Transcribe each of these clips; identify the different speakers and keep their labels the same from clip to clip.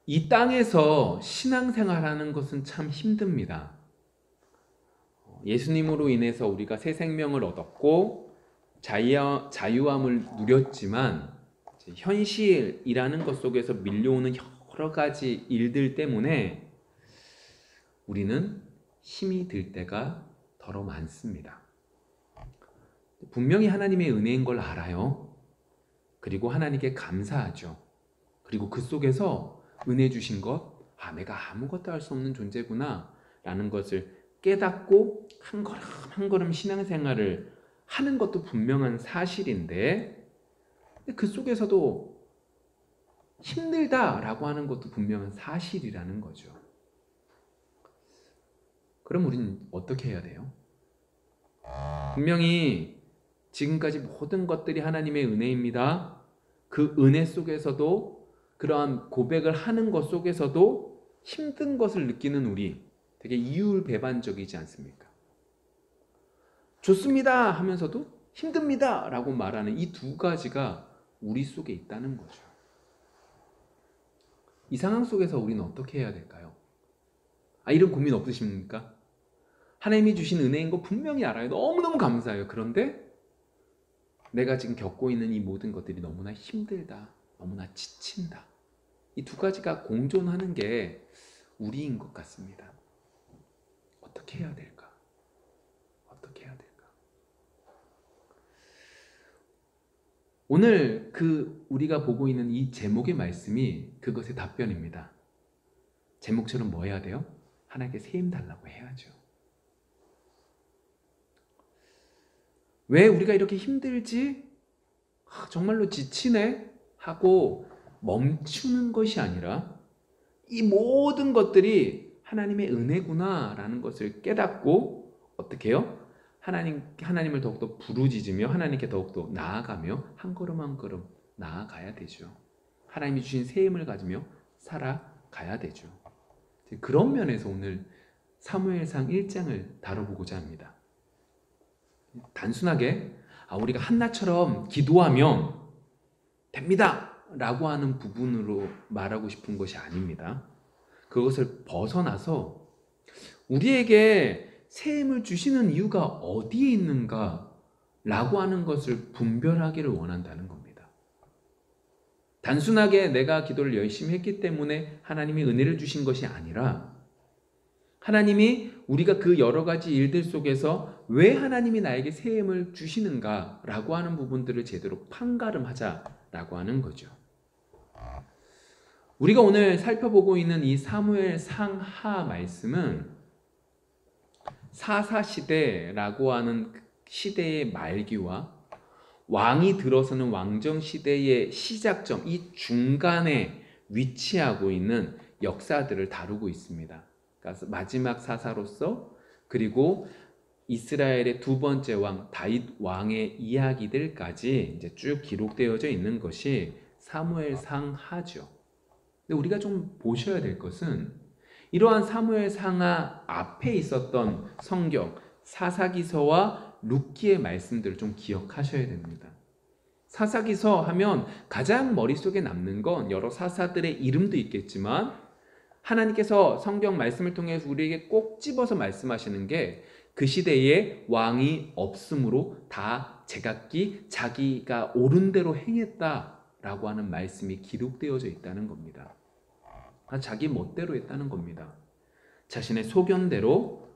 Speaker 1: 이 땅에서 신앙생활하는 것은 참 힘듭니다. 예수님으로 인해서 우리가 새 생명을 얻었고 자유함을 누렸지만 현실이라는 것 속에서 밀려오는 여러 가지 일들 때문에 우리는 힘이 들 때가 더러 많습니다. 분명히 하나님의 은혜인 걸 알아요. 그리고 하나님께 감사하죠. 그리고 그 속에서 은혜 주신 것, 내가 아무것도 할 수 없는 존재구나 라는 것을 깨닫고 한 걸음 한 걸음 신앙생활을 하는 것도 분명한 사실인데, 그 속에서도 힘들다라고 하는 것도 분명한 사실이라는 거죠. 그럼 우리는 어떻게 해야 돼요? 분명히 지금까지 모든 것들이 하나님의 은혜입니다. 그 은혜 속에서도, 그러한 고백을 하는 것 속에서도 힘든 것을 느끼는 우리, 되게 이율배반적이지 않습니까? 좋습니다 하면서도 힘듭니다 라고 말하는 이 두 가지가 우리 속에 있다는 거죠. 이 상황 속에서 우리는 어떻게 해야 될까요? 이런 고민 없으십니까? 하나님이 주신 은혜인 거 분명히 알아요. 너무너무 감사해요. 그런데 내가 지금 겪고 있는 이 모든 것들이 너무나 힘들다, 너무나 지친다. 이 두 가지가 공존하는 게 우리인 것 같습니다. 어떻게 해야 될까? 어떻게 해야 될까? 오늘 우리가 보고 있는 이 제목의 말씀이 그것의 답변입니다. 제목처럼 뭐 해야 돼요? 하나님께 세임 달라고 해야죠. 왜 우리가 이렇게 힘들지? 정말로 지치네? 하고 멈추는 것이 아니라 이 모든 것들이 하나님의 은혜구나 라는 것을 깨닫고 어떻게 해요? 하나님을 더욱더 부르짖으며 하나님께 더욱더 나아가며 한 걸음 한 걸음 나아가야 되죠. 하나님이 주신 새 힘을 가지며 살아가야 되죠. 그런 면에서 오늘 사무엘상 1장을 다뤄보고자 합니다. 단순하게 우리가 한나처럼 기도하면 됩니다 라고 하는 부분으로 말하고 싶은 것이 아닙니다. 그것을 벗어나서 우리에게 새 힘을 주시는 이유가 어디에 있는가 라고 하는 것을 분별하기를 원한다는 겁니다. 단순하게 내가 기도를 열심히 했기 때문에 하나님이 은혜를 주신 것이 아니라, 하나님이 우리가 그 여러 가지 일들 속에서 왜 하나님이 나에게 새 힘을 주시는가 라고 하는 부분들을 제대로 판가름하자라고 하는 거죠. 우리가 오늘 살펴보고 있는 이 사무엘 상하 말씀은 사사시대라고 하는 시대의 말기와 왕이 들어서는 왕정시대의 시작점, 이 중간에 위치하고 있는 역사들을 다루고 있습니다. 그러니까 마지막 사사로서, 그리고 이스라엘의 두 번째 왕 다윗 왕의 이야기들까지 이제 쭉 기록되어져 있는 것이 사무엘상하죠. 근데 우리가 좀 보셔야 될 것은 이러한 사무엘상하 앞에 있었던 성경 사사기서와 룻기의 말씀들을 좀 기억하셔야 됩니다. 사사기서 하면 가장 머릿속에 남는 건 여러 사사들의 이름도 있겠지만, 하나님께서 성경 말씀을 통해 우리에게 꼭 집어서 말씀하시는 게 그 시대에 왕이 없으므로 다 제각기 자기가 옳은 대로 행했다라고 하는 말씀이 기록되어져 있다는 겁니다. 자기 멋대로 했다는 겁니다. 자신의 소견대로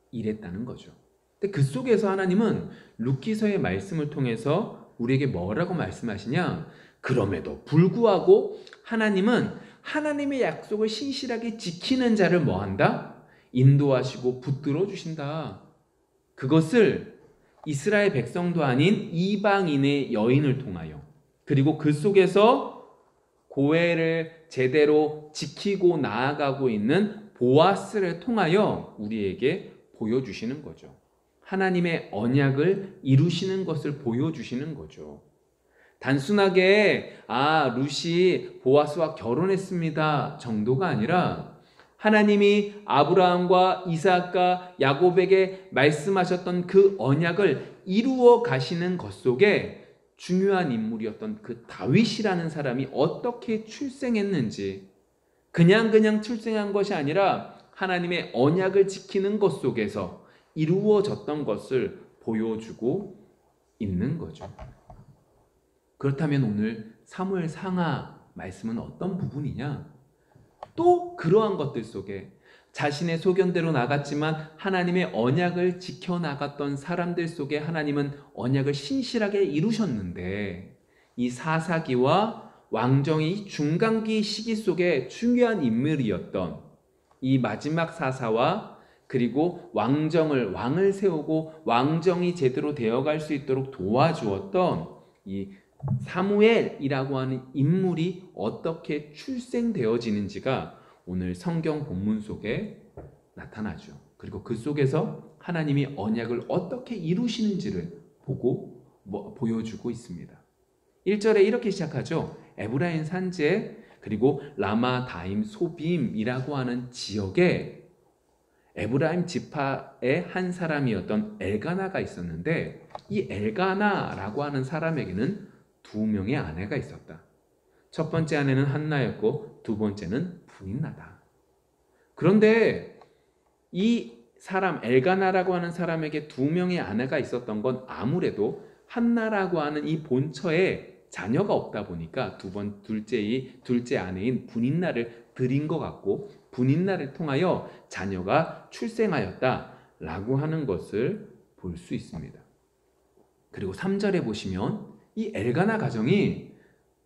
Speaker 1: 일했다는 거죠. 근데 그 속에서 하나님은 룻기서의 말씀을 통해서 우리에게 뭐라고 말씀하시냐? 그럼에도 불구하고 하나님은 하나님의 약속을 신실하게 지키는 자를 뭐한다? 인도하시고 붙들어 주신다. 그것을 이스라엘 백성도 아닌 이방인의 여인을 통하여, 그리고 그 속에서 고해를 제대로 지키고 나아가고 있는 보아스를 통하여 우리에게 보여주시는 거죠. 하나님의 언약을 이루시는 것을 보여주시는 거죠. 단순하게 룻이 보아스와 결혼했습니다 정도가 아니라, 하나님이 아브라함과 이삭과 야곱에게 말씀하셨던 그 언약을 이루어 가시는 것 속에 중요한 인물이었던 그 다윗이라는 사람이 어떻게 출생했는지, 그냥 출생한 것이 아니라 하나님의 언약을 지키는 것 속에서 이루어졌던 것을 보여주고 있는 거죠. 그렇다면 오늘 사무엘 상하 말씀은 어떤 부분이냐? 또 그러한 것들 속에 자신의 소견대로 나갔지만 하나님의 언약을 지켜나갔던 사람들 속에 하나님은 언약을 신실하게 이루셨는데, 이 사사기와 왕정의 중간기 시기 속에 중요한 인물이었던 이 마지막 사사와 그리고 왕을 세우고 왕정이 제대로 되어갈 수 있도록 도와주었던 이 사무엘이라고 하는 인물이 어떻게 출생되어지는지가 오늘 성경 본문 속에 나타나죠. 그리고 그 속에서 하나님이 언약을 어떻게 이루시는지를 보여주고 있습니다. 1절에 이렇게 시작하죠. 에브라임 산지에 그리고 라마다임 소빔이라고 하는 지역에 에브라임 지파의 한 사람이었던 엘가나가 있었는데, 이 엘가나라고 하는 사람에게는 2명의 아내가 있었다. 첫 번째 아내는 한나였고 두 번째는 브닌나다. 그런데 이 사람 엘가나라고 하는 사람에게 2명의 아내가 있었던 건 아무래도 한나라고 하는 이 본처에 자녀가 없다 보니까 둘째 아내인 브닌나를 드린 것 같고, 브닌나를 통하여 자녀가 출생하였다라고 하는 것을 볼 수 있습니다. 그리고 3절에 보시면 이 엘가나 가정이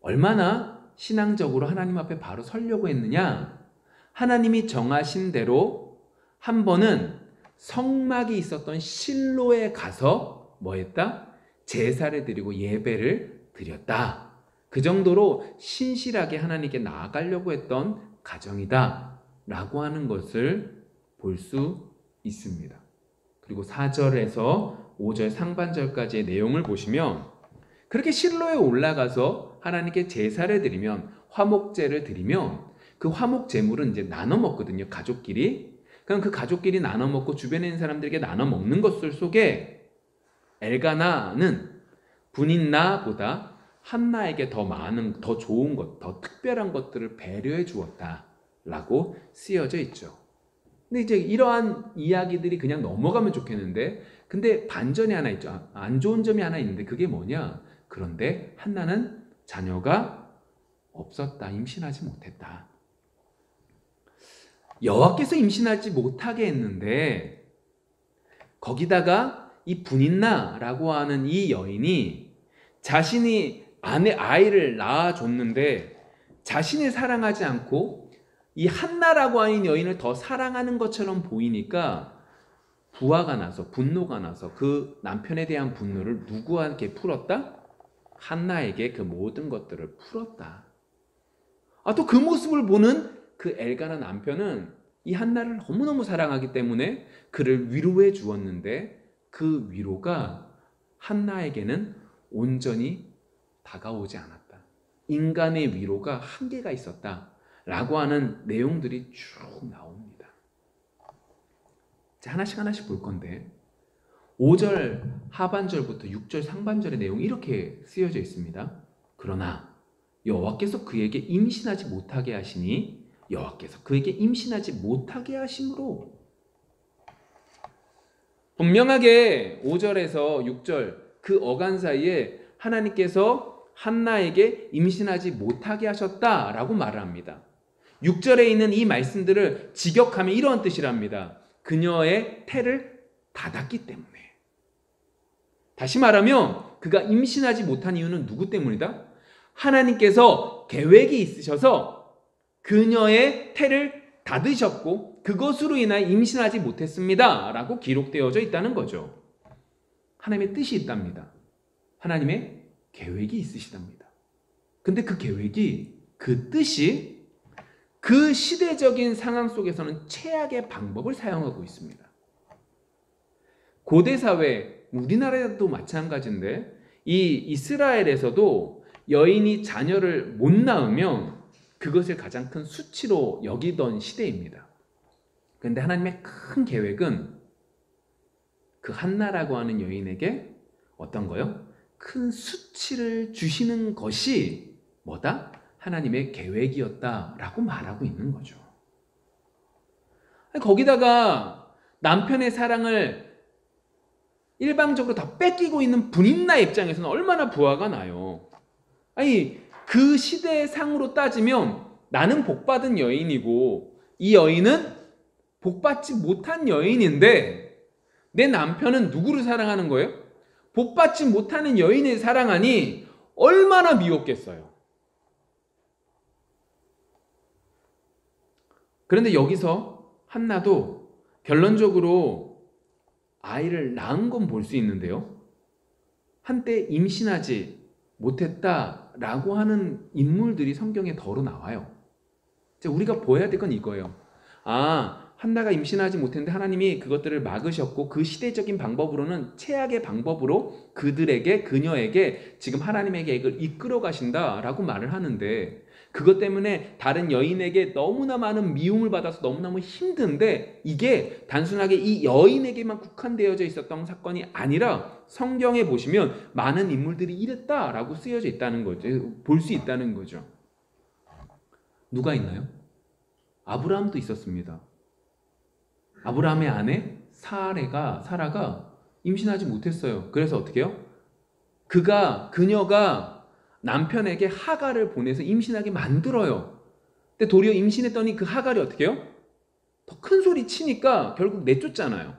Speaker 1: 얼마나 신앙적으로 하나님 앞에 바로 서려고 했느냐? 하나님이 정하신 대로 한 번은 성막이 있었던 실로에 가서 뭐 했다? 제사를 드리고 예배를 드렸다. 그 정도로 신실하게 하나님께 나아가려고 했던 가정이다 라고 하는 것을 볼 수 있습니다. 그리고 4절에서 5절 상반절까지의 내용을 보시면, 그렇게 실로에 올라가서 하나님께 제사를 드리면, 화목제를 드리면 그 화목 제물은 이제 나눠 먹거든요. 가족끼리. 그럼 그 가족끼리 나눠 먹고 주변에 있는 사람들에게 나눠 먹는 것들 속에 엘가나는 브닌나보다 한나에게 더 많은, 더 좋은 것, 더 특별한 것들을 배려해 주었다라고 쓰여져 있죠. 근데 이제 이러한 이야기들이 그냥 넘어가면 좋겠는데, 근데 반전이 하나 있죠. 안 좋은 점이 하나 있는데 그게 뭐냐? 그런데 한나는 자녀가 없었다. 임신하지 못했다. 여호와께서 임신하지 못하게 했는데, 거기다가 이 브닌나라고 하는 이 여인이 자신이 아이를 낳아줬는데 자신을 사랑하지 않고 이 한나라고 하는 여인을 더 사랑하는 것처럼 보이니까 부하가 나서, 분노가 나서 그 남편에 대한 분노를 누구한테 풀었다? 한나에게 그 모든 것들을 풀었다. 또 그 모습을 보는 그 엘가나 남편은 이 한나를 너무너무 사랑하기 때문에 그를 위로해 주었는데, 그 위로가 한나에게는 온전히 다가오지 않았다. 인간의 위로가 한계가 있었다 라고 하는 내용들이 쭉 나옵니다. 자, 하나씩 볼 건데, 5절 하반절부터 6절 상반절의 내용이 이렇게 쓰여져 있습니다. 그러나 여호와께서 그에게 임신하지 못하게 하시니, 여호와께서 그에게 임신하지 못하게 하심으로, 분명하게 5절에서 6절 그 어간 사이에 하나님께서 한나에게 임신하지 못하게 하셨다라고 말을 합니다. 6절에 있는 이 말씀들을 직역하면 이러한 뜻이랍니다. 그녀의 태를 닫았기 때문에. 다시 말하면 그가 임신하지 못한 이유는 누구 때문이다? 하나님께서 계획이 있으셔서 그녀의 태를 닫으셨고 그것으로 인하여 임신하지 못했습니다 라고 기록되어져 있다는 거죠. 하나님의 뜻이 있답니다. 하나님의 계획이 있으시답니다. 근데 그 계획이, 그 뜻이 그 시대적인 상황 속에서는 최악의 방법을 사용하고 있습니다. 고대 사회, 우리나라도 마찬가지인데, 이 이스라엘에서도 여인이 자녀를 못 낳으면 그것을 가장 큰 수치로 여기던 시대입니다. 그런데 하나님의 큰 계획은 그 한나라고 하는 여인에게 어떤 거요? 큰 수치를 주시는 것이 뭐다? 하나님의 계획이었다라고 말하고 있는 거죠. 거기다가 남편의 사랑을 일방적으로 다 뺏기고 있는 분인나 입장에서는 얼마나 부화가 나요. 아니, 그 시대의 상으로 따지면 나는 복받은 여인이고 이 여인은 복받지 못한 여인인데 내 남편은 누구를 사랑하는 거예요? 복받지 못하는 여인을 사랑하니 얼마나 미웠겠어요. 그런데 여기서 한나도 결론적으로 아이를 낳은 건 볼 수 있는데요. 한때 임신하지 못했다라고 하는 인물들이 성경에 더러 나와요. 우리가 보아야 될 건 이거예요. 한나가 임신하지 못했는데 하나님이 그것들을 막으셨고 그 시대적인 방법으로는 최악의 방법으로 그녀에게 지금 하나님의 계획을 이끌어 가신다라고 말을 하는데 그것 때문에 다른 여인에게 너무나 많은 미움을 받아서 너무너무 힘든데 이게 단순하게 이 여인에게만 국한되어져 있었던 사건이 아니라 성경에 보시면 많은 인물들이 이랬다라고 쓰여져 있다는 거죠. 볼 수 있다는 거죠. 누가 있나요? 아브라함도 있었습니다. 아브라함의 아내 사라가 임신하지 못했어요. 그래서 어떻게 해요? 그녀가 남편에게 하갈을 보내서 임신하게 만들어요. 근데 도리어 임신했더니 그 하갈이 어떻게 해요? 더 큰 소리 치니까 결국 내쫓잖아요.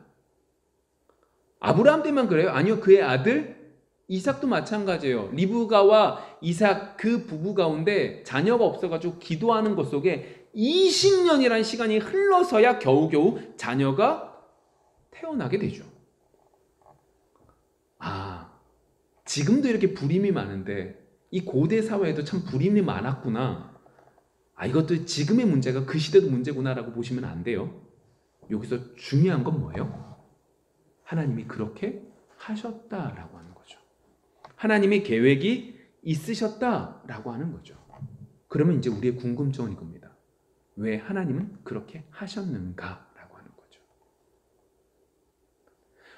Speaker 1: 아브라함 때만 그래요? 아니요. 그의 아들 이삭도 마찬가지예요. 리브가와 이삭 그 부부 가운데 자녀가 없어가지고 기도하는 것 속에 20년이라는 시간이 흘러서야 겨우겨우 자녀가 태어나게 되죠. 지금도 이렇게 불임이 많은데 이 고대 사회에도 참 불임이 많았구나. 이것도 지금의 문제가 그 시대도 문제구나라고 보시면 안 돼요. 여기서 중요한 건 뭐예요? 하나님이 그렇게 하셨다라고 하는 거죠. 하나님의 계획이 있으셨다라고 하는 거죠. 그러면 이제 우리의 궁금증은 이겁니다. 왜 하나님은 그렇게 하셨는가라고 하는 거죠.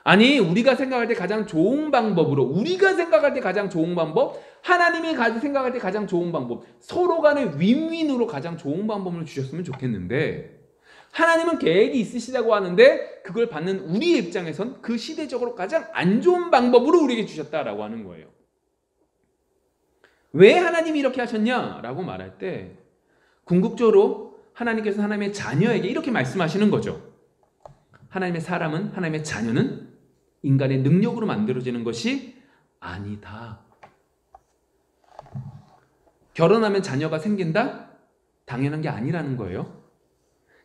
Speaker 1: 아니, 우리가 생각할 때 가장 좋은 방법으로, 우리가 생각할 때 가장 좋은 방법, 하나님이 생각할 때 가장 좋은 방법, 서로 간의 윈윈으로 가장 좋은 방법을 주셨으면 좋겠는데 하나님은 계획이 있으시다고 하는데 그걸 받는 우리의 입장에선 그 시대적으로 가장 안 좋은 방법으로 우리에게 주셨다라고 하는 거예요. 왜 하나님이 이렇게 하셨냐라고 말할 때 궁극적으로 하나님께서 하나님의 자녀에게 이렇게 말씀하시는 거죠. 하나님의 사람은, 하나님의 자녀는 인간의 능력으로 만들어지는 것이 아니다. 결혼하면 자녀가 생긴다? 당연한 게 아니라는 거예요.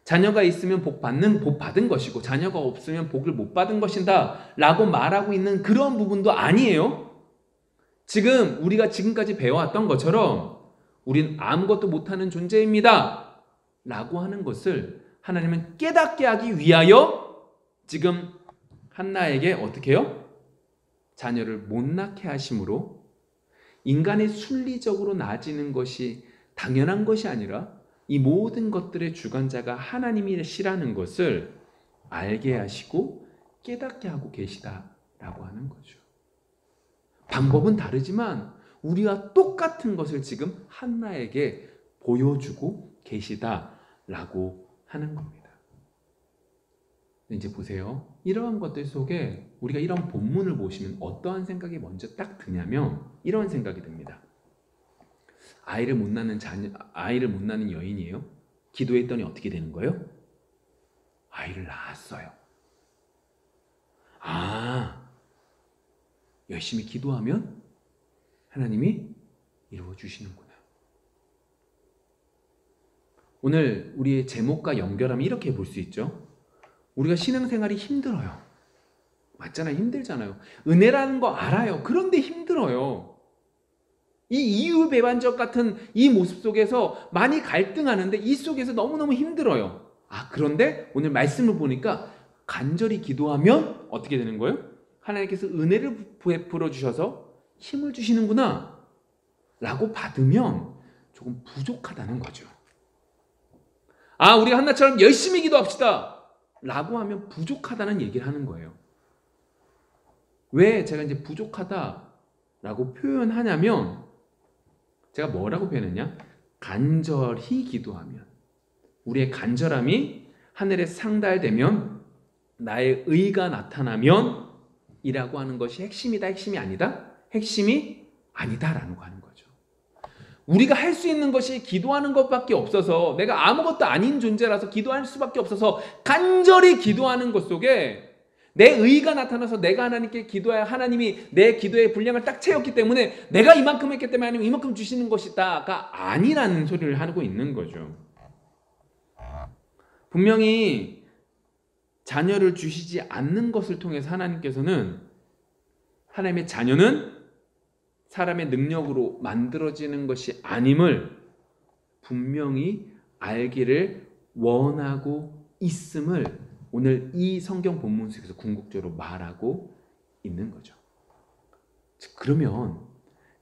Speaker 1: 자녀가 있으면 복 받은 것이고 자녀가 없으면 복을 못 받은 것이다 라고 말하고 있는 그런 부분도 아니에요. 지금 우리가 지금까지 배워왔던 것처럼 우린 아무것도 못하는 존재입니다 라고 하는 것을 하나님은 깨닫게 하기 위하여 지금 한나에게 어떻게 해요? 자녀를 못 낳게 하심으로 인간의 순리적으로 나아지는 것이 당연한 것이 아니라 이 모든 것들의 주관자가 하나님이시라는 것을 알게 하시고 깨닫게 하고 계시다라고 하는 거죠. 방법은 다르지만 우리와 똑같은 것을 지금 한나에게 보여주고 계시다라고 하는 겁니다. 이제 보세요. 이러한 것들 속에 우리가 이런 본문을 보시면 어떠한 생각이 먼저 딱 드냐면 이런 생각이 듭니다. 아이를 못 낳는 여인이에요. 기도했더니 어떻게 되는 거예요? 아이를 낳았어요. 열심히 기도하면 하나님이 이루어 주시는구나. 오늘 우리의 제목과 연결하면 이렇게 볼 수 있죠. 우리가 신앙생활이 힘들어요. 맞잖아요. 힘들잖아요. 은혜라는 거 알아요. 그런데 힘들어요. 이 이유배반적 같은 이 모습 속에서 많이 갈등하는데 이 속에서 너무너무 힘들어요. 그런데 오늘 말씀을 보니까 간절히 기도하면 어떻게 되는 거예요? 하나님께서 은혜를 베풀어 주셔서 힘을 주시는구나 라고 받으면 조금 부족하다는 거죠. 우리가 한나처럼 열심히 기도합시다 라고 하면 부족하다는 얘기를 하는 거예요. 왜 제가 이제 부족하다라고 표현하냐면 제가 뭐라고 표현했냐? 간절히 기도하면, 우리의 간절함이 하늘에 상달되면, 나의 의가 나타나면 이라고 하는 것이 핵심이다, 핵심이 아니다? 핵심이 아니다라는 거 하는 거죠. 우리가 할 수 있는 것이 기도하는 것밖에 없어서, 내가 아무것도 아닌 존재라서 기도할 수밖에 없어서 간절히 기도하는 것 속에 내 의가 나타나서 내가 하나님께 기도해야 하나님이 내 기도의 분량을 딱 채웠기 때문에 내가 이만큼 했기 때문에 하나님 이만큼 주시는 것이다가 아니라는 소리를 하고 있는 거죠. 분명히 자녀를 주시지 않는 것을 통해서 하나님께서는, 하나님의 자녀는 사람의 능력으로 만들어지는 것이 아님을 분명히 알기를 원하고 있음을 오늘 이 성경 본문 속에서 궁극적으로 말하고 있는 거죠. 그러면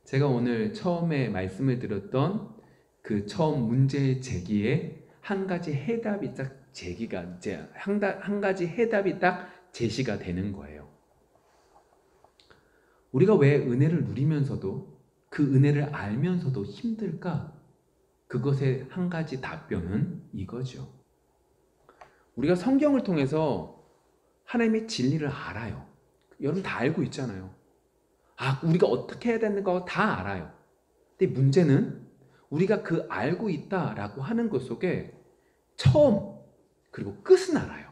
Speaker 1: 제가 오늘 처음에 말씀을 드렸던 그 처음 문제 제기에 한 가지 해답이 딱 한 가지 해답이 딱 제시가 되는 거예요. 우리가 왜 은혜를 누리면서도, 그 은혜를 알면서도 힘들까? 그것의 한 가지 답변은 이거죠. 우리가 성경을 통해서 하나님의 진리를 알아요. 여러분 다 알고 있잖아요. 우리가 어떻게 해야 되는 거 다 알아요. 근데 문제는 우리가 그 알고 있다라고 하는 것 속에 처음 그리고 끝은 알아요.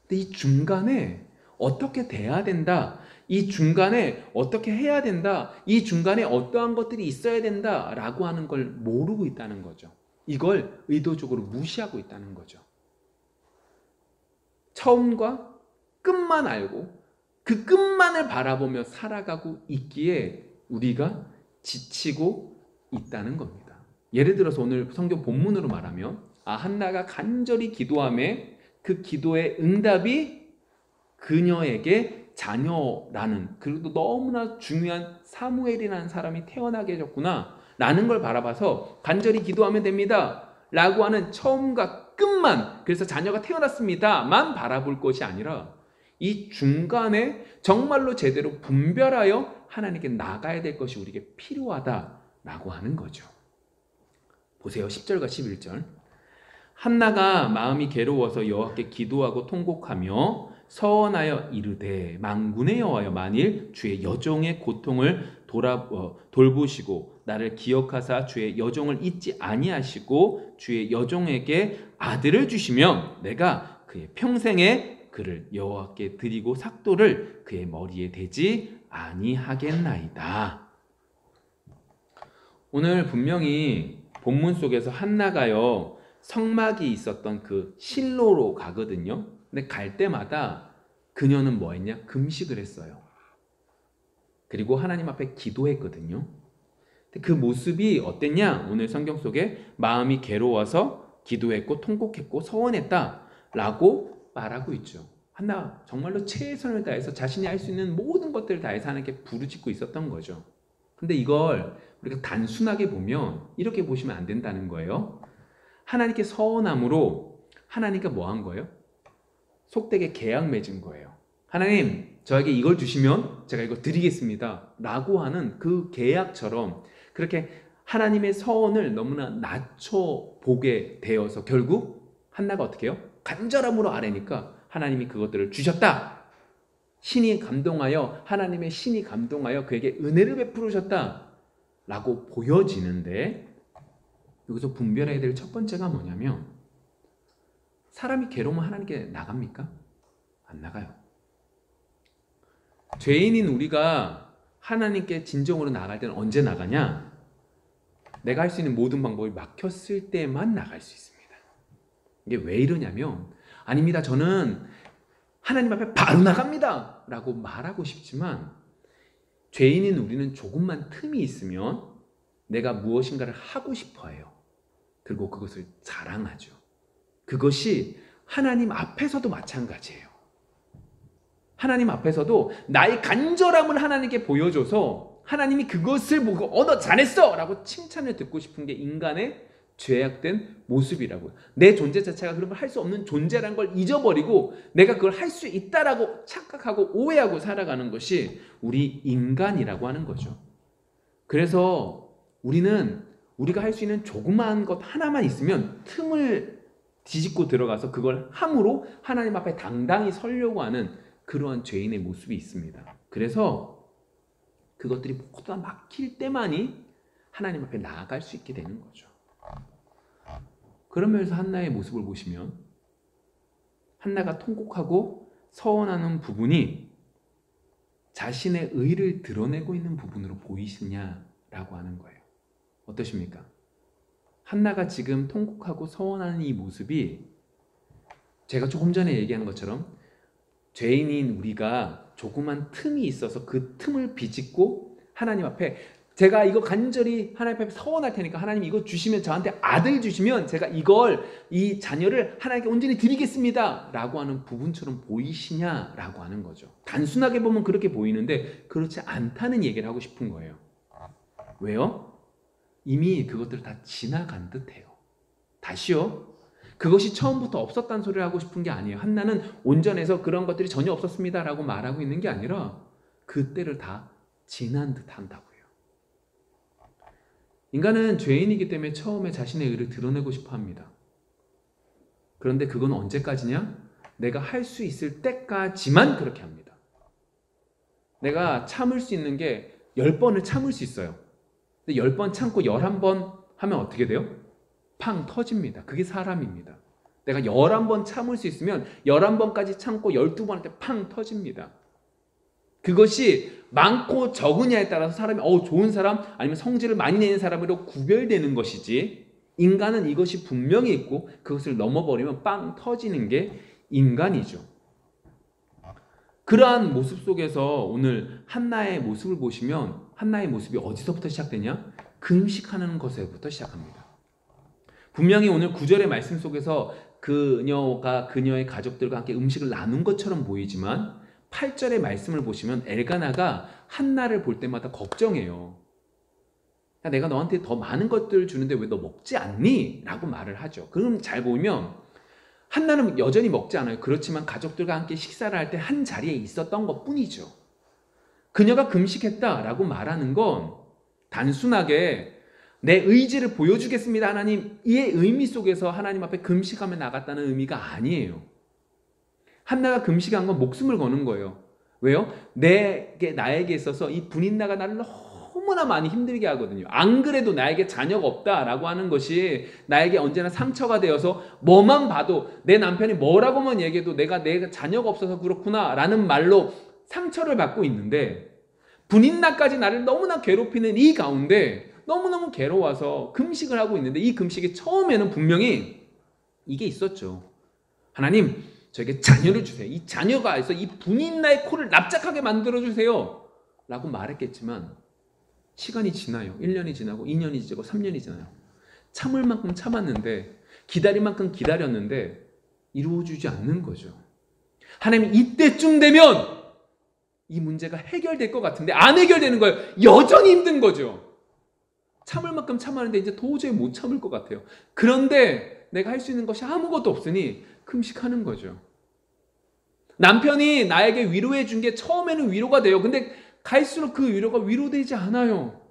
Speaker 1: 근데 이 중간에 어떻게 돼야 된다, 이 중간에 어떻게 해야 된다, 이 중간에 어떠한 것들이 있어야 된다라고 하는 걸 모르고 있다는 거죠. 이걸 의도적으로 무시하고 있다는 거죠. 처음과 끝만 알고 그 끝만을 바라보며 살아가고 있기에 우리가 지치고 있다는 겁니다. 예를 들어서 오늘 성경 본문으로 말하면, 한나가 간절히 기도함에 그 기도의 응답이 그녀에게 자녀라는, 그리고 너무나 중요한 사무엘이라는 사람이 태어나게 해줬구나 라는 걸 바라봐서 간절히 기도하면 됩니다 라고 하는 처음과 끝만, 그래서 자녀가 태어났습니다만 바라볼 것이 아니라 이 중간에 정말로 제대로 분별하여 하나님께 나가야 될 것이 우리에게 필요하다라고 하는 거죠. 보세요. 10절과 11절. 한나가 마음이 괴로워서 여호와께 기도하고 통곡하며 서원하여 이르되, 만군의 여호와여, 만일 주의 여종의 고통을 돌보시고 나를 기억하사 주의 여종을 잊지 아니하시고 주의 여종에게 아들을 주시면 내가 그의 평생에 그를 여호와께 드리고 삭도를 그의 머리에 대지 아니하겠나이다. 오늘 분명히 본문 속에서 한나가요, 성막이 있었던 그 실로로 가거든요. 근데 갈 때마다 그녀는 뭐 했냐? 금식을 했어요. 그리고 하나님 앞에 기도했거든요. 그 모습이 어땠냐? 오늘 성경 속에 마음이 괴로워서 기도했고 통곡했고 서원했다 라고 말하고 있죠. 한나 정말로 최선을 다해서 자신이 할 수 있는 모든 것들을 다해서 하나님께 부르짖고 있었던 거죠. 근데 이걸 우리가 단순하게 보면 이렇게 보시면 안 된다는 거예요. 하나님께 서원함으로 하나님께 뭐 한 거예요? 속되게 계약 맺은 거예요. 하나님, 저에게 이걸 주시면 제가 이거 드리겠습니다 라고 하는 그 계약처럼 그렇게 하나님의 서원을 너무나 낮춰보게 되어서 결국 한나가 어떻게 해요? 간절함으로 아뢰니까 하나님이 그것들을 주셨다. 신이 감동하여, 하나님의 신이 감동하여 그에게 은혜를 베푸셨다 라고 보여지는데, 여기서 분별해야 될 첫 번째가 뭐냐면, 사람이 괴로우면 하나님께 나갑니까? 안 나가요. 죄인인 우리가 하나님께 진정으로 나갈 때는 언제 나가냐? 내가 할 수 있는 모든 방법이 막혔을 때만 나갈 수 있습니다. 이게 왜 이러냐면, 아닙니다, 저는 하나님 앞에 바로 나갑니다 라고 말하고 싶지만, 죄인인 우리는 조금만 틈이 있으면 내가 무엇인가를 하고 싶어 해요. 그리고 그것을 자랑하죠. 그것이 하나님 앞에서도 마찬가지예요. 하나님 앞에서도 나의 간절함을 하나님께 보여줘서 하나님이 그것을 보고 너 잘했어 라고 칭찬을 듣고 싶은 게 인간의 죄악된 모습이라고요. 내 존재 자체가 그런 걸 할 수 없는 존재라는 걸 잊어버리고 내가 그걸 할 수 있다라고 착각하고 오해하고 살아가는 것이 우리 인간이라고 하는 거죠. 그래서 우리는 우리가 할 수 있는 조그마한 것 하나만 있으면 틈을 뒤집고 들어가서 그걸 함으로 하나님 앞에 당당히 서려고 하는 그러한 죄인의 모습이 있습니다. 그래서 그것들이 모두 다 막힐 때만이 하나님 앞에 나아갈 수 있게 되는 거죠. 그런 면에서 한나의 모습을 보시면 한나가 통곡하고 서원하는 부분이 자신의 의를 드러내고 있는 부분으로 보이시냐라고 하는 거예요. 어떠십니까? 한나가 지금 통곡하고 서원하는 이 모습이 제가 조금 전에 얘기한 것처럼 죄인인 우리가 조그만 틈이 있어서 그 틈을 비집고 하나님 앞에 제가 이거 간절히 하나님 앞에 서원할 테니까 하나님 이거 주시면 저한테 아들 주시면 제가 이 자녀를 하나님께 온전히 드리겠습니다 라고 하는 부분처럼 보이시냐라고 하는 거죠. 단순하게 보면 그렇게 보이는데 그렇지 않다는 얘기를 하고 싶은 거예요. 왜요? 이미 그것들 다 지나간 듯해요. 다시요. 그것이 처음부터 없었다는 소리를 하고 싶은 게 아니에요. 한나는 온전해서 그런 것들이 전혀 없었습니다 라고 말하고 있는 게 아니라 그때를 다 지난 듯 한다고요. 인간은 죄인이기 때문에 처음에 자신의 의를 드러내고 싶어 합니다. 그런데 그건 언제까지냐? 내가 할 수 있을 때까지만 그렇게 합니다. 내가 참을 수 있는 게 10번을 참을 수 있어요. 근데 10번 참고 11번 하면 어떻게 돼요? 팡 터집니다. 그게 사람입니다. 내가 11번 참을 수 있으면 11번까지 참고 12번 할 때 팡 터집니다. 그것이 많고 적으냐에 따라서 사람이 좋은 사람 아니면 성질을 많이 내는 사람으로 구별되는 것이지, 인간은 이것이 분명히 있고 그것을 넘어버리면 빵 터지는 게 인간이죠. 그러한 모습 속에서 오늘 한나의 모습을 보시면 한나의 모습이 어디서부터 시작되냐? 금식하는 것에부터 시작합니다. 분명히 오늘 9절의 말씀 속에서 그녀가 그녀의 가족들과 함께 음식을 나눈 것처럼 보이지만 8절의 말씀을 보시면 엘가나가 한나를 볼 때마다 걱정해요. 내가 너한테 더 많은 것들을 주는데 왜 너 먹지 않니? 라고 말을 하죠. 그럼 잘 보면 한나는 여전히 먹지 않아요. 그렇지만 가족들과 함께 식사를 할 때 한 자리에 있었던 것뿐이죠. 그녀가 금식했다라고 말하는 건 단순하게 내 의지를 보여주겠습니다 하나님, 이의 의미 속에서 하나님 앞에 금식하며 나갔다는 의미가 아니에요. 한나가 금식한 건 목숨을 거는 거예요. 왜요? 나에게 있어서 이 분인나가 나를 너무나 많이 힘들게 하거든요. 안 그래도 나에게 자녀가 없다라고 하는 것이 나에게 언제나 상처가 되어서 뭐만 봐도 내 남편이 뭐라고만 얘기해도 내가 자녀가 없어서 그렇구나 라는 말로 상처를 받고 있는데, 분인나까지 나를 너무나 괴롭히는 이 가운데 너무너무 괴로워서 금식을 하고 있는데, 이 금식이 처음에는 분명히 이게 있었죠. 하나님, 저에게 자녀를 주세요. 이 자녀가 있어 이 분인나의 코를 납작하게 만들어주세요 라고 말했겠지만 시간이 지나요. 1년이 지나고 2년이 지나고 3년이 지나요. 참을 만큼 참았는데, 기다릴 만큼 기다렸는데 이루어지지 않는 거죠. 하나님, 이때쯤 되면 이 문제가 해결될 것 같은데 안 해결되는 거예요. 여전히 힘든 거죠. 참을 만큼 참았는데 이제 도저히 못 참을 것 같아요. 그런데 내가 할 수 있는 것이 아무것도 없으니 금식하는 거죠. 남편이 나에게 위로해 준 게 처음에는 위로가 돼요. 근데 갈수록 그 위로가 위로되지 않아요.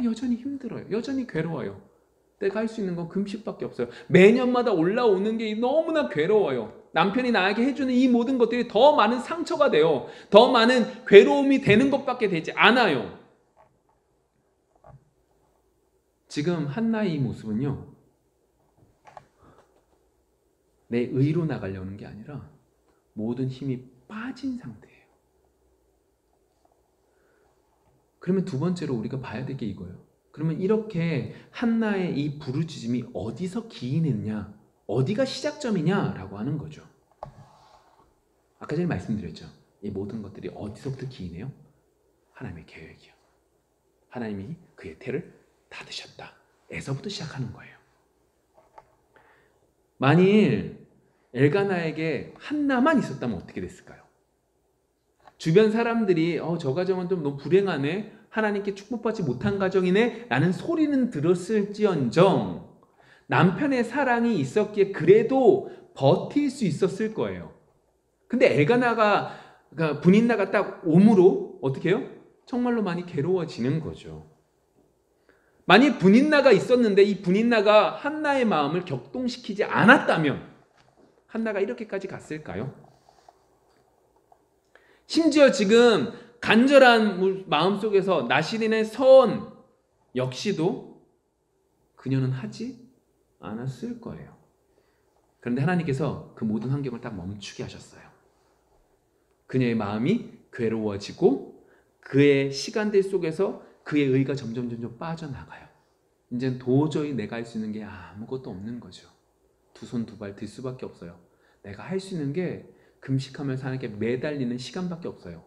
Speaker 1: 여전히 힘들어요. 여전히 괴로워요. 내가 할 수 있는 건 금식밖에 없어요. 매년마다 올라오는 게 너무나 괴로워요. 남편이 나에게 해주는 이 모든 것들이 더 많은 상처가 돼요. 더 많은 괴로움이 되는 것밖에 되지 않아요. 지금 한나의 이 모습은요, 내 의로 나가려는 게 아니라 모든 힘이 빠진 상태예요. 그러면 두 번째로 우리가 봐야 될 게 이거예요. 그러면 이렇게 한나의 이 부르짖음이 어디서 기인했냐, 어디가 시작점이냐라고 하는 거죠. 아까 전에 말씀드렸죠. 이 모든 것들이 어디서부터 기인해요? 하나님의 계획이요. 하나님이 그의 태를 닫으셨다 에서부터 시작하는 거예요. 만일 엘가나에게 한나만 있었다면 어떻게 됐을까요? 주변 사람들이 저 가정은 좀 너무 불행하네, 하나님께 축복받지 못한 가정이네 라는 소리는 들었을지언정 남편의 사랑이 있었기에 그래도 버틸 수 있었을 거예요. 근데 엘가나가, 그러니까 분인나가 딱 오므로 어떻게 해요? 정말로 많이 괴로워지는 거죠. 만약 분인나가 있었는데 이 분인나가 한나의 마음을 격동시키지 않았다면 한나가 이렇게까지 갔을까요? 심지어 지금 간절한 마음속에서 나시린의 서원 역시도 그녀는 하지 않았을 거예요. 그런데 하나님께서 그 모든 환경을 딱 멈추게 하셨어요. 그녀의 마음이 괴로워지고 그의 시간들 속에서 그의 의가 점점 빠져나가요. 이제는 도저히 내가 할 수 있는 게 아무것도 없는 거죠. 두 손 두 발 들 수밖에 없어요. 내가 할 수 있는 게 금식하면서 하나님께 매달리는 시간밖에 없어요.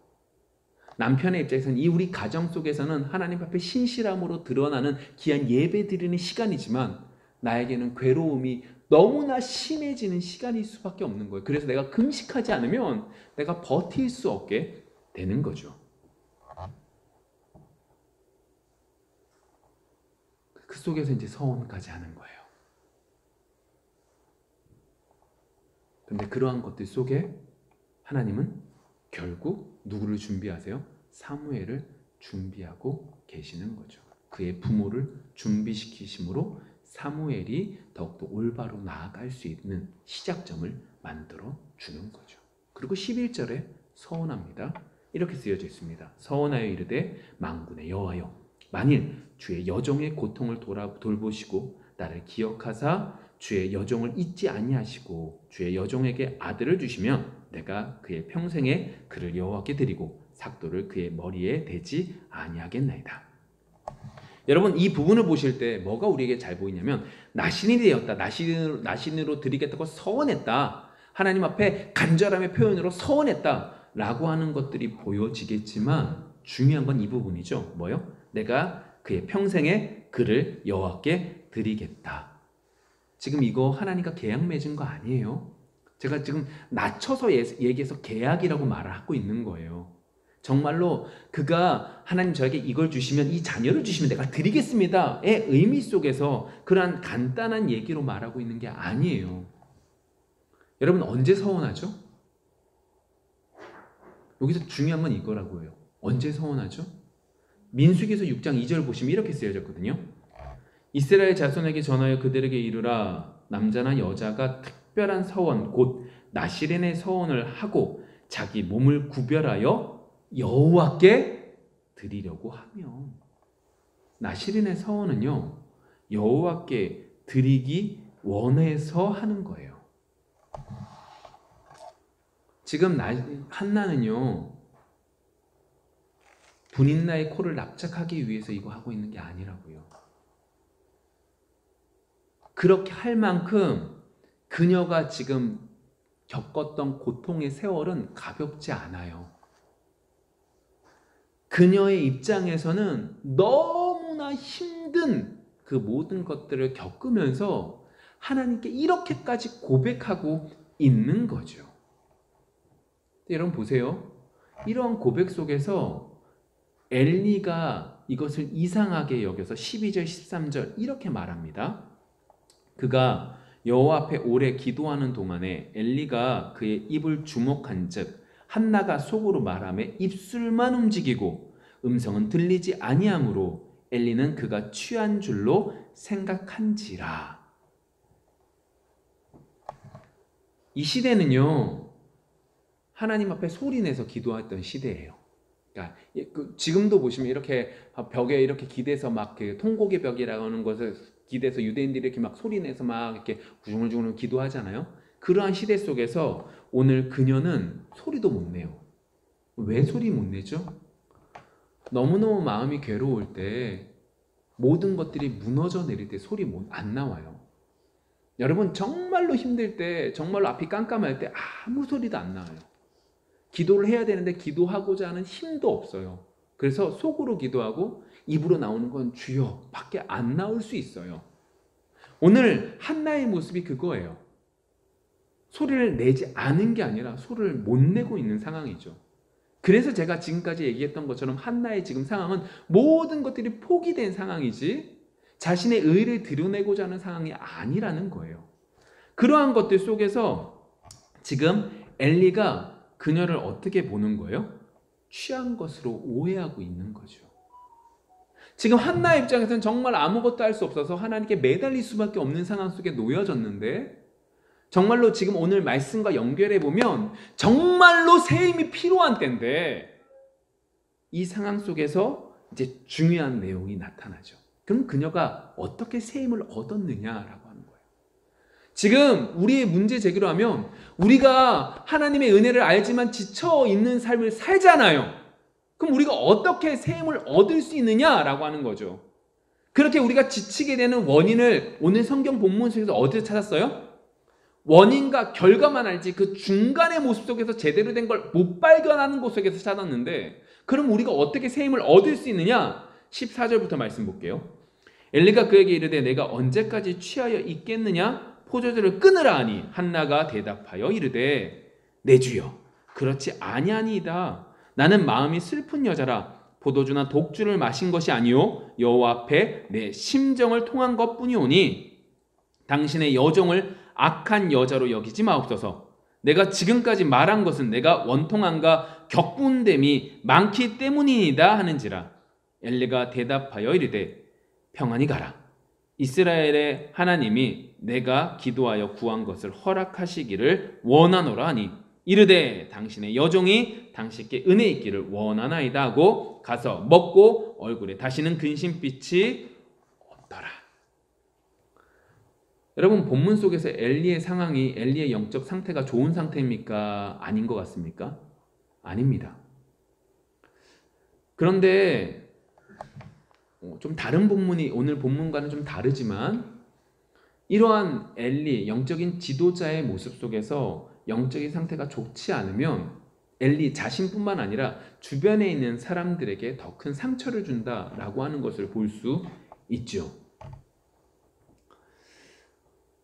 Speaker 1: 남편의 입장에서는 이 우리 가정 속에서는 하나님 앞에 신실함으로 드러나는 귀한 예배 드리는 시간이지만 나에게는 괴로움이 너무나 심해지는 시간일 수밖에 없는 거예요. 그래서 내가 금식하지 않으면 내가 버틸 수 없게 되는 거죠. 그 속에서 이제 서원까지 하는 거예요. 근데 그러한 것들 속에 하나님은 결국 누구를 준비하세요? 사무엘을 준비하고 계시는 거죠. 그의 부모를 준비시키심으로 사무엘이 더욱더 올바로 나아갈 수 있는 시작점을 만들어 주는 거죠. 그리고 11절에 서원합니다. 이렇게 쓰여져 있습니다. 서원하여 이르되 만군의 여호와여 만일 주의 여종의 고통을 돌보시고 나를 기억하사 주의 여종을 잊지 아니하시고 주의 여종에게 아들을 주시면 내가 그의 평생에 그를 여호와께 드리고 삭도를 그의 머리에 대지 아니하겠나이다. 여러분 이 부분을 보실 때 뭐가 우리에게 잘 보이냐면 나신이 되었다. 나신으로 드리겠다고 서원했다. 하나님 앞에 간절함의 표현으로 서원했다 라고 하는 것들이 보여지겠지만 중요한 건 이 부분이죠. 뭐요? 내가 그의 평생에 그를 여호와께 드리겠다. 지금 이거 하나님과 계약 맺은 거 아니에요. 제가 지금 낮춰서 얘기해서 계약이라고 말을 하고 있는 거예요. 정말로 그가 하나님 저에게 이걸 주시면 이 자녀를 주시면 내가 드리겠습니다의 의미 속에서 그러한 간단한 얘기로 말하고 있는 게 아니에요. 여러분 언제 서원하죠? 여기서 중요한 건 이거라고 해요. 언제 서원하죠? 민수기서 6장 2절 보시면 이렇게 쓰여졌거든요. 이스라엘 자손에게 전하여 그들에게 이르라 남자나 여자가 특별한 서원 곧 나시린의 서원을 하고 자기 몸을 구별하여 여호와께 드리려고 하면 나시린의 서원은요 여호와께 드리기 원해서 하는 거예요. 지금 한나는요 분인나의 코를 납작하기 위해서 이거 하고 있는 게 아니라고요. 그렇게 할 만큼 그녀가 지금 겪었던 고통의 세월은 가볍지 않아요. 그녀의 입장에서는 너무나 힘든 그 모든 것들을 겪으면서 하나님께 이렇게까지 고백하고 있는 거죠. 여러분 보세요. 이런 고백 속에서 엘리가 이것을 이상하게 여겨서 12절 13절 이렇게 말합니다. 그가 여호와 앞에 오래 기도하는 동안에 엘리가 그의 입을 주목한즉 한나가 속으로 말하며 입술만 움직이고 음성은 들리지 아니하므로 엘리는 그가 취한 줄로 생각한지라. 이 시대는요 하나님 앞에 소리내서 기도했던 시대예요. 그러니까 지금도 보시면 이렇게 벽에 이렇게 기대서 막 그 통곡의 벽이라고 하는 것을 기대서 유대인들이 이렇게 막 소리내서 막 이렇게 구중구중 기도하잖아요. 그러한 시대 속에서 오늘 그녀는 소리도 못 내요. 왜 소리 못 내죠? 너무너무 마음이 괴로울 때 모든 것들이 무너져 내릴 때 소리 안 나와요. 여러분 정말로 힘들 때 정말로 앞이 깜깜할 때 아무 소리도 안 나와요. 기도를 해야 되는데 기도하고자 하는 힘도 없어요. 그래서 속으로 기도하고 입으로 나오는 건 주여 밖에 안 나올 수 있어요. 오늘 한나의 모습이 그거예요. 소리를 내지 않은 게 아니라 소리를 못 내고 있는 상황이죠. 그래서 제가 지금까지 얘기했던 것처럼 한나의 지금 상황은 모든 것들이 포기된 상황이지 자신의 의를 드러내고자 하는 상황이 아니라는 거예요. 그러한 것들 속에서 지금 엘리가 그녀를 어떻게 보는 거예요? 취한 것으로 오해하고 있는 거죠. 지금 한나의 입장에서는 정말 아무것도 할 수 없어서 하나님께 매달릴 수밖에 없는 상황 속에 놓여졌는데, 정말로 지금 오늘 말씀과 연결해 보면 정말로 새 힘이 필요한 때인데, 이 상황 속에서 이제 중요한 내용이 나타나죠. 그럼 그녀가 어떻게 새 힘을 얻었느냐라고 하는 거예요. 지금 우리의 문제 제기로 하면 우리가 하나님의 은혜를 알지만 지쳐 있는 삶을 살잖아요. 그럼 우리가 어떻게 새 힘을 얻을 수 있느냐라고 하는 거죠. 그렇게 우리가 지치게 되는 원인을 오늘 성경 본문 속에서 어디서 찾았어요? 원인과 결과만 알지 그 중간의 모습 속에서 제대로 된 걸 못 발견하는 곳 속에서 찾았는데, 그럼 우리가 어떻게 새 힘을 얻을 수 있느냐? 14절부터 말씀 볼게요. 엘리가 그에게 이르되 내가 언제까지 취하여 있겠느냐? 포도주를 끊으라 하니 한나가 대답하여 이르되 내 주여 그렇지 아니하니이다. 나는 마음이 슬픈 여자라. 포도주나 독주를 마신 것이 아니요 여호와 앞에 내 심정을 통한 것뿐이오니 당신의 여종을 악한 여자로 여기지 마옵소서. 내가 지금까지 말한 것은 내가 원통함과 격분됨이 많기 때문이니이다 하는지라. 엘리가 대답하여 이르되 평안히 가라. 이스라엘의 하나님이 내가 기도하여 구한 것을 허락하시기를 원하노라 하니 이르되 당신의 여종이 당신께 은혜 있기를 원하나이다 하고 가서 먹고 얼굴에 다시는 근심빛이 없더라. 여러분, 본문 속에서 엘리의 상황이 엘리의 영적 상태가 좋은 상태입니까? 아닌 것 같습니까? 아닙니다. 그런데 좀 다른 본문이 오늘 본문과는 좀 다르지만, 이러한 엘리, 영적인 지도자의 모습 속에서 영적인 상태가 좋지 않으면 엘리 자신뿐만 아니라 주변에 있는 사람들에게 더 큰 상처를 준다라고 하는 것을 볼 수 있죠.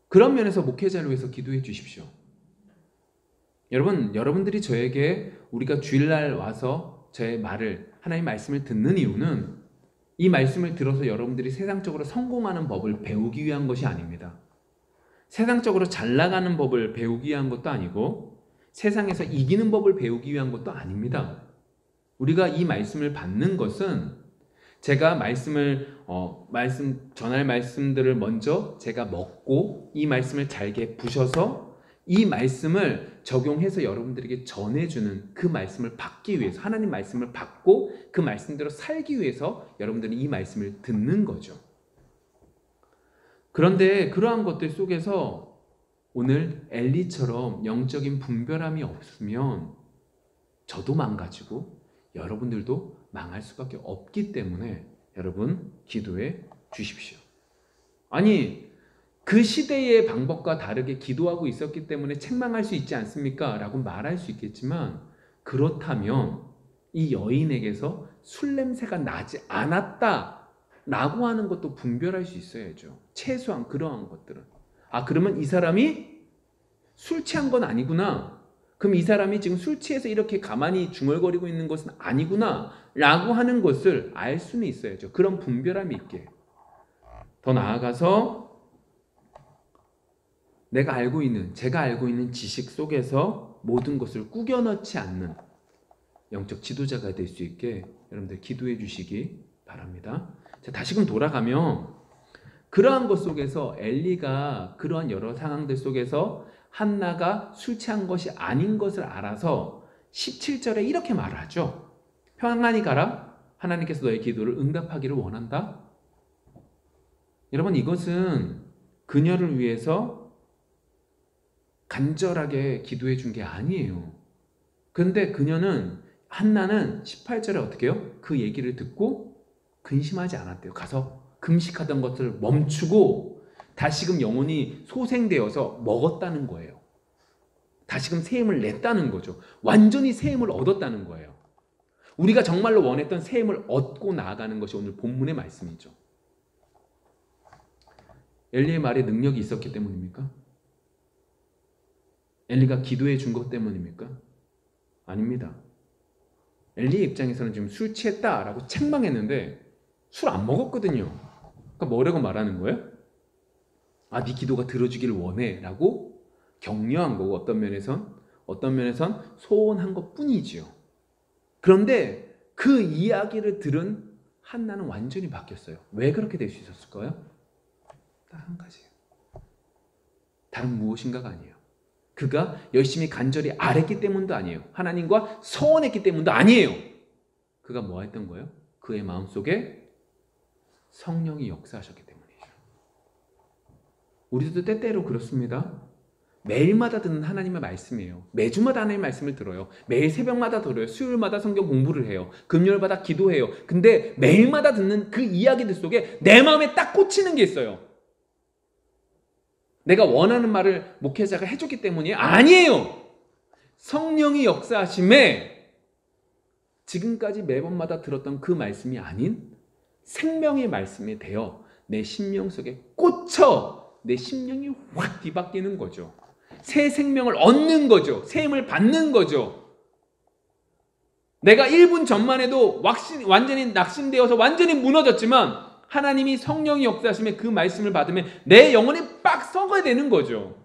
Speaker 1: 그런 면에서 목회자를 위해서 기도해 주십시오. 여러분들이 저에게 우리가 주일날 와서 저의 말을, 하나님의 말씀을 듣는 이유는 이 말씀을 들어서 여러분들이 세상적으로 성공하는 법을 배우기 위한 것이 아닙니다. 세상적으로 잘 나가는 법을 배우기 위한 것도 아니고 세상에서 이기는 법을 배우기 위한 것도 아닙니다. 우리가 이 말씀을 받는 것은 제가 전할 말씀들을 먼저 제가 먹고 이 말씀을 잘게 부셔서 이 말씀을 적용해서 여러분들에게 전해주는 그 말씀을 받기 위해서, 하나님 말씀을 받고 그 말씀대로 살기 위해서 여러분들은 이 말씀을 듣는 거죠. 그런데 그러한 것들 속에서 오늘 엘리처럼 영적인 분별함이 없으면 저도 망가지고 여러분들도 망할 수밖에 없기 때문에 여러분 기도해 주십시오. 아니, 그 시대의 방법과 다르게 기도하고 있었기 때문에 책망할 수 있지 않습니까? 라고 말할 수 있겠지만, 그렇다면 이 여인에게서 술 냄새가 나지 않았다 라고 하는 것도 분별할 수 있어야죠. 최소한 그러한 것들은. 그러면 이 사람이 술 취한 건 아니구나. 그럼 이 사람이 지금 술 취해서 이렇게 가만히 중얼거리고 있는 것은 아니구나 라고 하는 것을 알 수는 있어야죠. 그런 분별함이 있게. 더 나아가서 제가 알고 있는 지식 속에서 모든 것을 꾸겨 넣지 않는 영적 지도자가 될 수 있게 여러분들 기도해 주시기 바랍니다. 자, 다시금 돌아가면 그러한 것 속에서 엘리가 그러한 여러 상황들 속에서 한나가 술 취한 것이 아닌 것을 알아서 17절에 이렇게 말하죠. 평안히 가라. 하나님께서 너의 기도를 응답하기를 원한다. 여러분, 이것은 그녀를 위해서 간절하게 기도해 준 게 아니에요. 그런데 한나는 18절에 어떻게 해요? 그 얘기를 듣고 근심하지 않았대요. 가서 금식하던 것을 멈추고 다시금 영혼이 소생되어서 먹었다는 거예요. 다시금 새 힘을 냈다는 거죠. 완전히 새 힘을 얻었다는 거예요. 우리가 정말로 원했던 새 힘을 얻고 나아가는 것이 오늘 본문의 말씀이죠. 엘리의 말에 능력이 있었기 때문입니까? 엘리가 기도해 준 것 때문입니까? 아닙니다. 엘리의 입장에서는 지금 술 취했다라고 책망했는데 술 안 먹었거든요. 그러니까 뭐라고 말하는 거예요? 네 기도가 들어주기를 원해 라고 격려한 거고, 어떤 면에선 소원한 것 뿐이지요. 그런데 그 이야기를 들은 한나는 완전히 바뀌었어요. 왜 그렇게 될 수 있었을까요? 딱 한 가지예요. 다른 무엇인가가 아니에요. 그가 열심히 간절히 아뢰기 때문도 아니에요. 하나님과 서원했기 때문도 아니에요. 그가 뭐 했던 거예요? 그의 마음속에 성령이 역사하셨기 때문이죠. 우리도 때때로 그렇습니다. 매일마다 듣는 하나님의 말씀이에요. 매주마다 하나님의 말씀을 들어요. 매일 새벽마다 들어요. 수요일마다 성경 공부를 해요. 금요일마다 기도해요. 근데 매일마다 듣는 그 이야기들 속에 내 마음에 딱 꽂히는 게 있어요. 내가 원하는 말을 목회자가 해줬기 때문이에요? 아니에요. 성령이 역사하심에 지금까지 매번마다 들었던 그 말씀이 아닌 생명의 말씀이 되어 내 심령 속에 꽂혀 내 심령이 확 뒤바뀌는 거죠. 새 생명을 얻는 거죠. 새 힘을 받는 거죠. 내가 1분 전만 해도 완전히 낙심되어서 완전히 무너졌지만 하나님이 성령이 역사하시면 그 말씀을 받으면 내 영혼이 빡 썩어야 되는 거죠.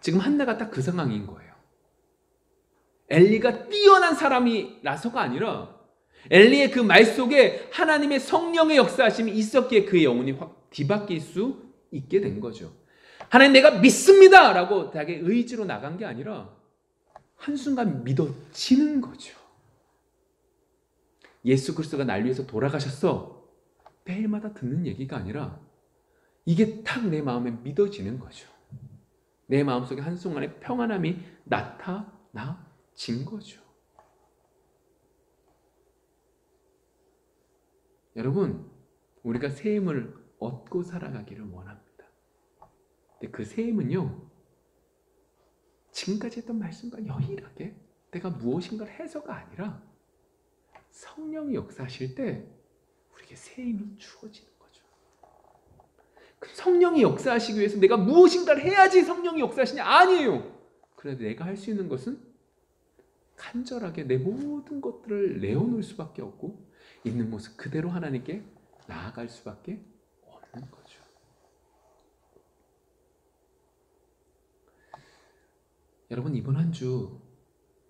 Speaker 1: 지금 한나가 딱 그 상황인 거예요. 엘리가 뛰어난 사람이라서가 아니라 엘리의 그 말 속에 하나님의 성령의 역사하심이 있었기에 그의 영혼이 확 뒤바뀔 수 있게 된 거죠. 하나님 내가 믿습니다 라고 자기 의지로 나간 게 아니라 한순간 믿어지는 거죠. 예수 그리스도가 날 위해서 돌아가셨어. 매일마다 듣는 얘기가 아니라 이게 탁 내 마음에 믿어지는 거죠. 내 마음속에 한순간에 평안함이 나타나진 거죠. 여러분, 우리가 새 힘을 얻고 살아가기를 원합니다. 근데 그 새 힘은요, 지금까지 했던 말씀과 유일하게 내가 무엇인가를 해서가 아니라 성령이 역사하실 때 우리에게 새 힘이 주어지는 거죠. 그 성령이 역사하시기 위해서 내가 무엇인가를 해야지 성령이 역사하시냐? 아니에요. 그래도 내가 할 수 있는 것은 간절하게 내 모든 것들을 내어놓을 수밖에 없고 있는 모습 그대로 하나님께 나아갈 수밖에 없는 거죠. 여러분, 이번 한 주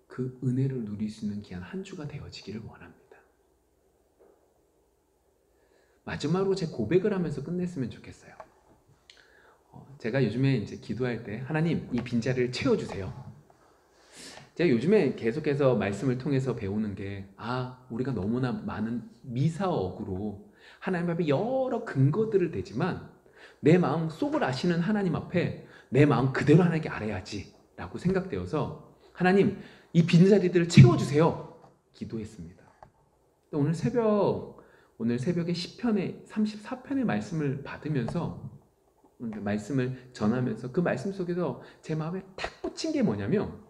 Speaker 1: 그 은혜를 누릴 수 있는 귀한 한 주가 되어지기를 원합니다. 마지막으로 제 고백을 하면서 끝냈으면 좋겠어요. 제가 요즘에 이제 기도할 때 하나님 이 빈자리를 채워주세요. 제가 요즘에 계속해서 말씀을 통해서 배우는 게 우리가 너무나 많은 미사억으로 하나님 앞에 여러 근거들을 대지만 내 마음 속을 아시는 하나님 앞에 내 마음 그대로 하나님께 아뢰야지 라고 생각되어서 하나님 이 빈자리들을 채워주세요 기도했습니다. 오늘 새벽에 시편의 34편의 말씀을 받으면서 말씀을 전하면서 그 말씀 속에서 제 마음에 탁 꽂힌 게 뭐냐면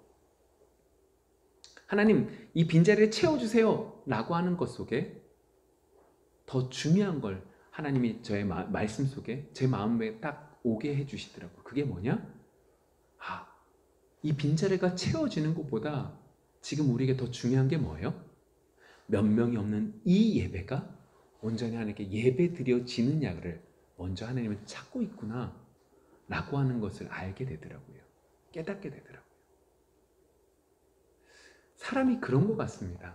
Speaker 1: 하나님 이 빈자리를 채워주세요 라고 하는 것 속에 더 중요한 걸 하나님이 저의 말씀 속에 제 마음에 딱 오게 해주시더라고요. 그게 뭐냐? 이 빈자리가 채워지는 것보다 지금 우리에게 더 중요한 게 뭐예요? 몇 명이 없는 이 예배가 온전히 하나님께 예배 드려지느냐를 먼저 하나님은 찾고 있구나 라고 하는 것을 알게 되더라고요. 깨닫게 되더라고요. 사람이 그런 것 같습니다.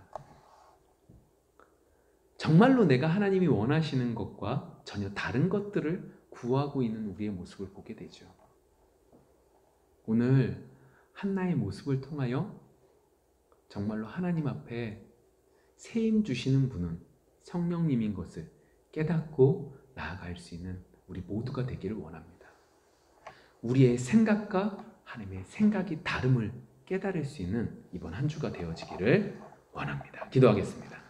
Speaker 1: 정말로 내가 하나님이 원하시는 것과 전혀 다른 것들을 구하고 있는 우리의 모습을 보게 되죠. 오늘 한나의 모습을 통하여 정말로 하나님 앞에 새 힘 주시는 분은 성령님인 것을 깨닫고 나아갈 수 있는 우리 모두가 되기를 원합니다. 우리의 생각과 하나님의 생각이 다름을 깨달을 수 있는 이번 한 주가 되어지기를 원합니다. 기도하겠습니다.